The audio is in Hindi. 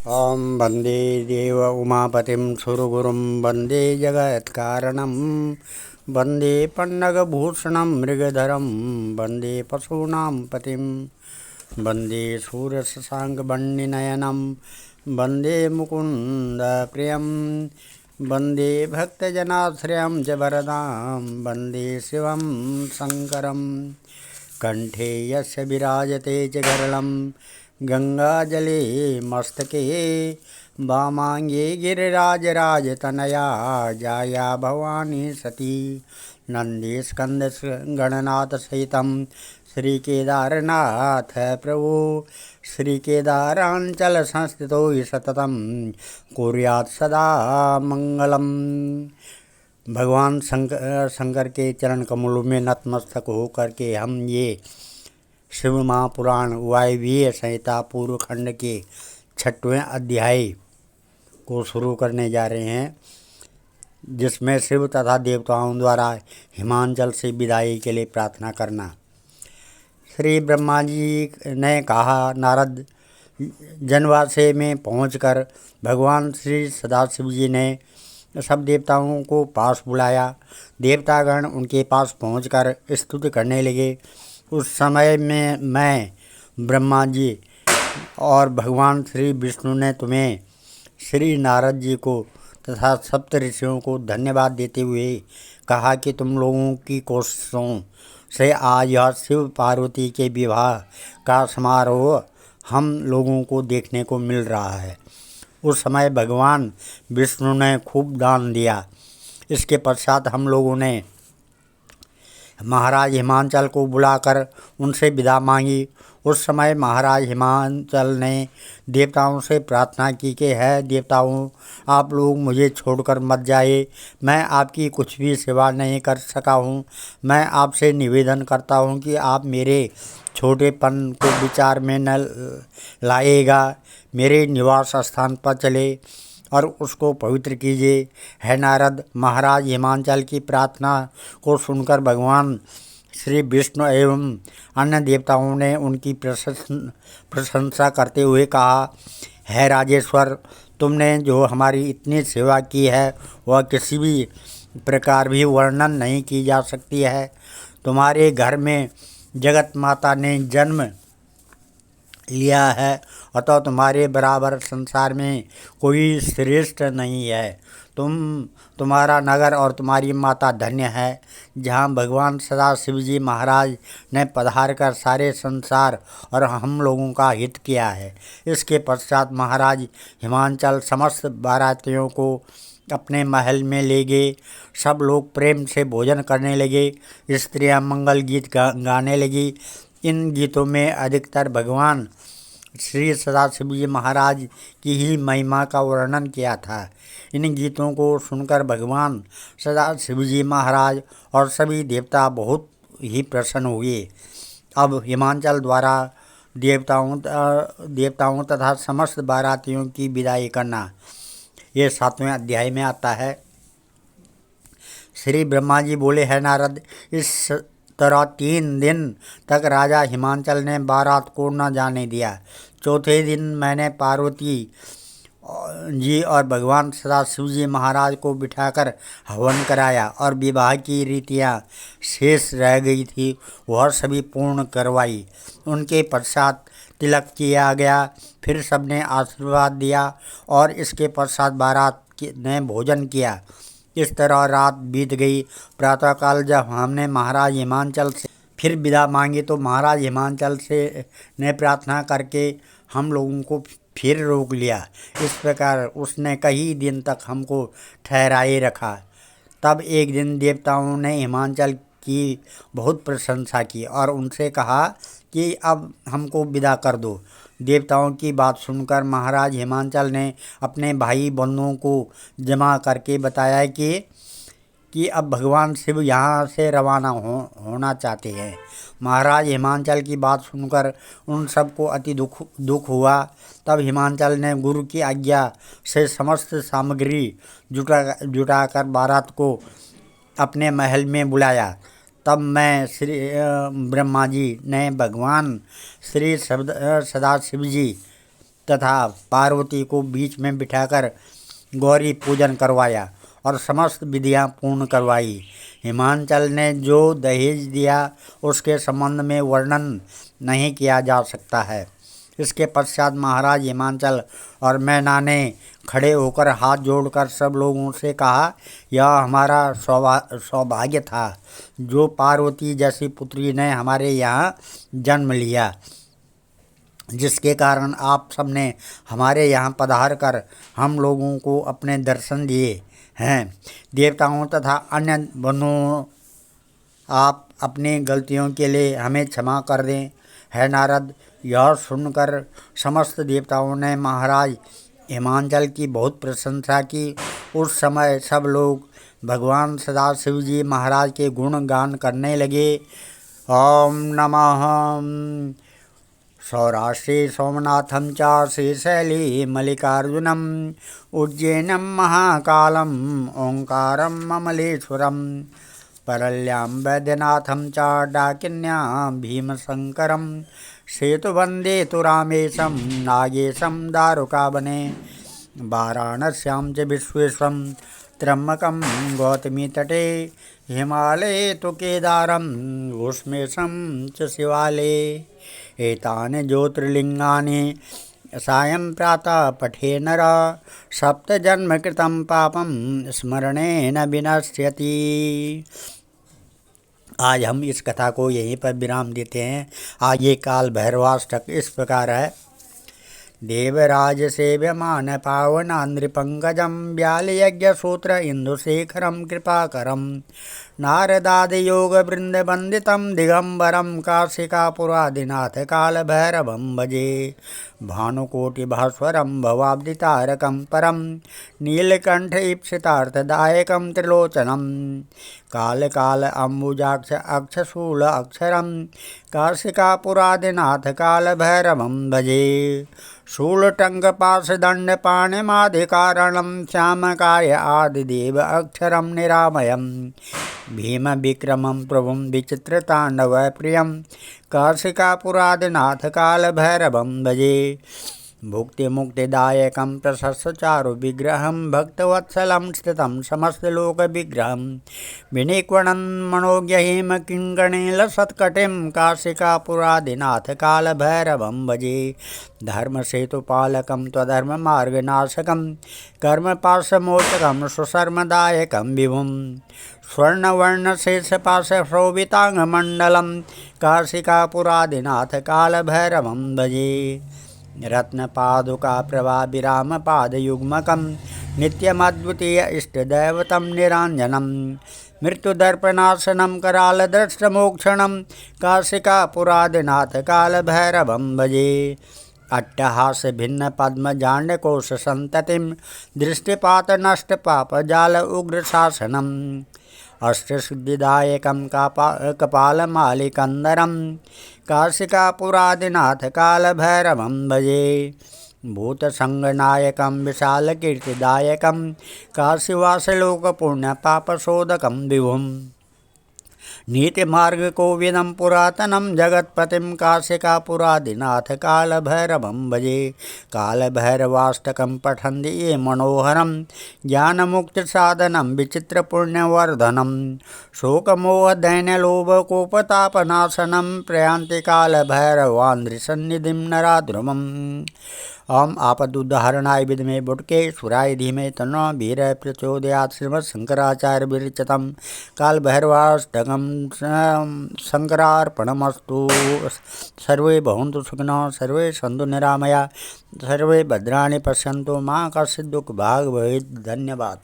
ॐ वन्दे देव उमापतिं सुरगुरुं वन्दे जगत्कारणं वन्दे पन्नगभूषणं मृगधरं वन्दे पशूनां पतिं वन्दे शूरशशाङ्कवह्निनयनं वन्दे मुकुन्दप्रियं वन्दे भक्तजनाश्रयं च वरदां वन्दे शिवं शङ्करं कण्ठे यस्य विराजते च गरलं गंगाजले मस्तके वामांगे गिरिराजराजतनया जाया भवानी सती नंदीस्कंद गणनाथ सहितं श्रीकेदारनाथ प्रभु श्रीकेदारांचल संस्थितो सततं कुर्यात् सदा मंगलम। भगवान शंकर के चरण कमलों में नतमस्तक होकर के हम ये शिव महापुराण वायवीय संहिता पूर्व खंड के 6वें अध्याय को शुरू करने जा रहे हैं, जिसमें शिव तथा देवताओं द्वारा हिमांचल से विदाई के लिए प्रार्थना करना। श्री ब्रह्मा जी ने कहा, नारद, जनवासे में पहुंचकर भगवान श्री सदाशिव जी ने सब देवताओं को पास बुलाया। देवतागण उनके पास पहुंचकर स्तुति करने लगे। उस समय में मैं ब्रह्मा जी और भगवान श्री विष्णु ने तुम्हें, श्री नारद जी को तथा सप्त ऋषियों को धन्यवाद देते हुए कहा कि तुम लोगों की कोशिशों से आज यह शिव पार्वती के विवाह का समारोह हम लोगों को देखने को मिल रहा है। उस समय भगवान विष्णु ने खूब दान दिया। इसके पश्चात हम लोगों ने महाराज हिमांचल को बुलाकर उनसे विदा मांगी। उस समय महाराज हिमांचल ने देवताओं से प्रार्थना की कि है देवताओं, आप लोग मुझे छोड़कर मत जाइए। मैं आपकी कुछ भी सेवा नहीं कर सका हूँ। मैं आपसे निवेदन करता हूँ कि आप मेरे छोटेपन को विचार में न लाएगा, मेरे निवास स्थान पर चले और उसको पवित्र कीजिए। है नारद, महाराज हिमांचल की प्रार्थना को सुनकर भगवान श्री विष्णु एवं अन्य देवताओं ने उनकी प्रशंसा करते हुए कहा, है राजेश्वर, तुमने जो हमारी इतनी सेवा की है वह किसी भी प्रकार भी वर्णन नहीं की जा सकती है। तुम्हारे घर में जगत माता ने जन्म लिया है, अतः तुम्हारे बराबर संसार में कोई श्रेष्ठ नहीं है। तुम्हारा नगर और तुम्हारी माता धन्य है, जहाँ भगवान सदाशिव जी महाराज ने पधार कर सारे संसार और हम लोगों का हित किया है। इसके पश्चात महाराज हिमांचल समस्त बारातियों को अपने महल में ले गए। सब लोग प्रेम से भोजन करने लगे। स्त्रियाँ मंगल गीत गाने लगी। इन गीतों में अधिकतर भगवान श्री सदाशिव जी महाराज की ही महिमा का वर्णन किया था। इन गीतों को सुनकर भगवान सदाशिव जी महाराज और सभी देवता बहुत ही प्रसन्न हुए। अब हिमांचल द्वारा देवताओं तथा समस्त बारातियों की विदाई करना, ये 7वें अध्याय में आता है। श्री ब्रह्मा जी बोले, है नारद, इस तरह 3 दिन तक राजा हिमांचल ने बारात को न जाने दिया। चौथे दिन मैंने पार्वती जी और भगवान सदाशिव जी महाराज को बिठाकर हवन कराया और विवाह की रीतियाँ शेष रह गई थी वह सभी पूर्ण करवाई। उनके पश्चात तिलक किया गया। फिर सबने आशीर्वाद दिया और इसके पश्चात बारात ने भोजन किया। इस तरह रात बीत गई। प्रातःकाल जब हमने महाराज हिमांचल से फिर विदा मांगी तो महाराज हिमांचल से ने प्रार्थना करके हम लोगों को फिर रोक लिया। इस प्रकार उसने कई दिन तक हमको ठहराए रखा। तब एक दिन देवताओं ने हिमांचल की बहुत प्रशंसा की और उनसे कहा कि अब हमको विदा कर दो। देवताओं की बात सुनकर महाराज हिमांचल ने अपने भाई बंधुओं को जमा करके बताया कि अब भगवान शिव यहाँ से रवाना होना चाहते हैं। महाराज हिमांचल की बात सुनकर उन सबको अति दुख हुआ। तब हिमांचल ने गुरु की आज्ञा से समस्त सामग्री जुटाकर बारात को अपने महल में बुलाया। तब मैं श्री ब्रह्मा जी ने भगवान श्री सदाशिव जी तथा पार्वती को बीच में बिठाकर गौरी पूजन करवाया और समस्त विधियां पूर्ण करवाई। हिमांचल ने जो दहेज दिया उसके संबंध में वर्णन नहीं किया जा सकता है। इसके पश्चात महाराज हिमांचल और मैना ने खड़े होकर हाथ जोड़कर सब लोगों से कहा, यह हमारा सौभाग्य था जो पार्वती जैसी पुत्री ने हमारे यहाँ जन्म लिया, जिसके कारण आप सबने हमारे यहाँ पधार कर हम लोगों को अपने दर्शन दिए हैं। देवताओं तथा अन्य बनों, आप अपनी गलतियों के लिए हमें क्षमा कर दें। है नारद, यह सुनकर समस्त देवताओं ने महाराज हिमांचल की बहुत प्रशंसा की। उस समय सब लोग भगवान सदाशिव जी महाराज के गुण गान करने लगे। ओम नमः सौराष्ट्रे सोमनाथं च श्रीशैले मल्लिकार्जुनम उज्जैनं महाकालं ओंकारं ममलेश्वरं परल्यां वैद्यनाथं च डाकिन्यां भीमशंकरं सेतुवन्दे तु रामेशं नागेशं दारुकावने वाराणस्यां च विश्वेश्वरं त्र्यम्बकं गौतमीतटे हिमालये तु केदारं घुष्मेशं च शिवालये एतानि ज्योतिर्लिङ्गानि सायं प्रातः पठे नर सप्तजन्मकृतं पापं स्मरणेन विनश्यति। आज हम इस कथा को यहीं पर विराम देते हैं। आगे काल भैरवाष्टक इस प्रकार है। देवराज सेव्यमान पावनान्द्रिपङ्कजं व्यालयज्ञसूत्र इंदुशेखरं कृपाकरं नारदादियोगवृन्दवन्दितं दिगम्बरं काशिकापुरादिनाथ कालभैरवं भजे भानुकोटिभास्वरं भवाब्दितारकं परं नीलकण्ठ ईप्सितार्थदायकं त्रिलोचनं कालकाल अम्बुजाक्ष अक्षशूल अक्षरं काशिकापुरादिनाथ कालभैरवं भजे शूलटङ्कपाशदण्डपाणिमाधिकारणं श्यामकाय आदिदेव अक्षरं निरामयं भीमविक्रमं प्रभुं विचित्रताण्डवप्रियं काशिकापुरादिनाथ कालभैरवं भजे भुक्तिमुक्तिदायकं प्रशस्तचारुविग्रहं भक्तवत्सलं स्थितं समस्तलोकविग्रहं विनिक्वणं मनोज्ञहिमकिङ्कणीलसत्कटिं काशिकापुरादिनाथ कालभैरवं भजे धर्मसेतुपालकं त्वधर्ममार्गनाशकं कर्मपाशमोचकं सुशर्मदायकं विभुं स्वर्णवर्णशेषपाशशोभिताङ्गमण्डलं काशिकापुरादिनाथ कालभैरवं भजे रत्नपादुका प्रभाविरामपादयुग्मकं नित्यमद्वितीय इष्टदैवतं निराञ्जनं मृत्युदर्पणासनं करालदृष्टमोक्षणं काशिकापुरादिनाथ कालभैरवं भजे अट्टहासभिन्नपद्मजाण्डकोशसन्ततिं दृष्टिपातनष्टपापजाल उग्रशासनम् अष्टसिद्धिदायकं कपालमालिकन्दरं काशिकापुरादिनाथ कालभैरवं भजे भूतसङ्गनायकं विशालकीर्तिदायकं काशीवासलोकपुण्यपापशोधकं विभुं नीतिमार्गकोविदं पुरातनं जगत्पतिं काशिकापुरादिनाथ कालभैरवं भजे कालभैरवाष्टकं पठन्ति ये मनोहरं ज्ञानमुक्तिसाधनं विचित्रपुण्यवर्धनं शोकमोहदैन्यलोभकोपतापनाशनं प्रयान्ति कालभैरवान्द्रिसन्निधिं नराध्रुवम् ओम आपदुद्धारणाय विद्महे बुटकेश्वराय धीमहि तन्नो वीरः प्रचोदयात्। श्रीमद्शंकराचार्य विरचितं कालभैरवाष्टकं शंकरार्पणमस्तु। सर्वे भवन्तु सुखिनः, सर्वे सन्तु निरामया, सर्वे भद्राणि पश्यन्तु, मा कश्चित् दुःखभाग् भवेत्। धन्यवाद।